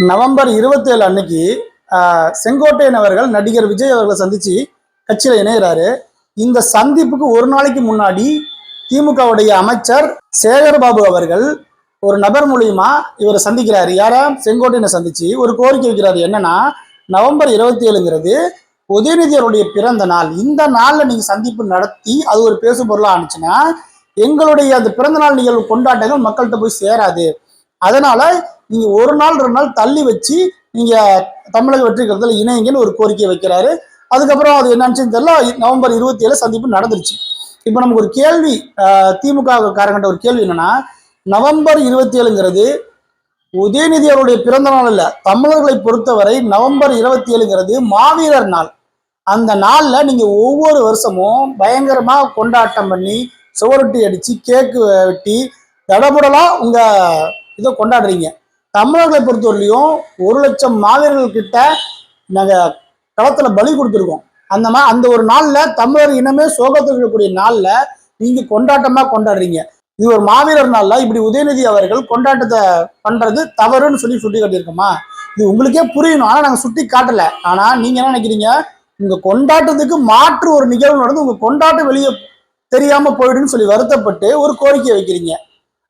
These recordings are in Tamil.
நவம்பர் 27 அன்னைக்கு செங்கோட்டையன் அவர்கள் நடிகர் விஜய் அவர்களை சந்திச்சு கட்சியில இணைகிறாரு. இந்த சந்திப்புக்கு ஒரு நாளைக்கு முன்னாடி திமுகவுடைய அமைச்சர் சேகர்பாபு அவர்கள் ஒரு நபர் மூலியமா இவரை சந்திக்கிறாரு. யாரா? செங்கோட்டையனை சந்திச்சு ஒரு கோரிக்கை வைக்கிறாரு. என்னன்னா, நவம்பர் 27ங்கிறது உதயநிதி அவருடைய பிறந்த நாள். இந்த நாள்ல நீங்க சந்திப்பு நடத்தி அது ஒரு பேசு பொருளா ஆனிச்சுன்னா எங்களுடைய அந்த பிறந்த நாள் நிகழ்வு கொண்டாட்டங்கள் மக்கள்கிட்ட போய் சேராது. அதனால நீங்க ஒரு நாள் 2 நாள் தள்ளி வச்சு நீங்க தமிழக வெற்றி கழகத்தில் இணைங்கன்னு ஒரு கோரிக்கை வைக்கிறாரு. அதுக்கப்புறம் அது என்னன்னு தெரியல. நவம்பர் 27 சந்திப்பு நடந்துருச்சு. இப்போ நமக்கு ஒரு கேள்வி, திமுக காரங்கிட்ட ஒரு கேள்வி என்னன்னா, நவம்பர் 27ங்கிறது உதயநிதி அவருடைய பிறந்த நாள் இல்ல. தமிழர்களை பொறுத்தவரை நவம்பர் 27ங்கிறது மாவீரர் நாள். அந்த நாள்ல நீங்க ஒவ்வொரு வருஷமும் பயங்கரமா கொண்டாட்டம் பண்ணி சுவரொட்டி அடிச்சு கேக்கு வெட்டி தடபுடலா உங்க இதை கொண்டாடுறீங்க. தமிழர்களை பொறுத்தவரையிலையும் 1,00,000 மாவீரர்கள் கிட்ட நாங்க களத்துல பலி கொடுத்துருக்கோம். அந்த ஒரு நாள்ல தமிழர் இனமே சோகத்தில் இருக்கக்கூடிய நாள்ல நீங்க கொண்டாட்டமா கொண்டாடுறீங்க. இது ஒரு மாவீரர் நாள்ல இப்படி உதயநிதி அவர்கள் கொண்டாட்டத்தை பண்றது தவறுன்னு சுட்டி காட்டியிருக்கோமா? இது உங்களுக்கே புரியணும். ஆனா நாங்க சுட்டி காட்டல. ஆனா நீங்க என்ன நினைக்கிறீங்க? உங்க கொண்டாட்டத்துக்கு மாற்று ஒரு நிகழ்வு நடந்து உங்க கொண்டாட்டம் வெளியே தெரியாம போயிடுன்னு சொல்லி வருத்தப்பட்டு ஒரு கோரிக்கை வைக்கிறீங்க.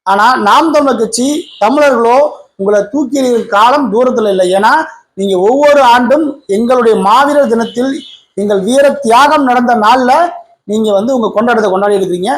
ஆனா நாம் தமிழர் கட்சி தமிழர்களோ உங்களை தூக்கி காலம் தூரத்துல இல்லை. ஏன்னா நீங்க ஒவ்வொரு ஆண்டும் எங்களுடைய மாவீரர் தினத்தில் எங்கள் வீர தியாகம் நடந்த நாள்ல நீங்க உங்க கொண்டாட்டத்தை கொண்டாடி இருக்கிறீங்க.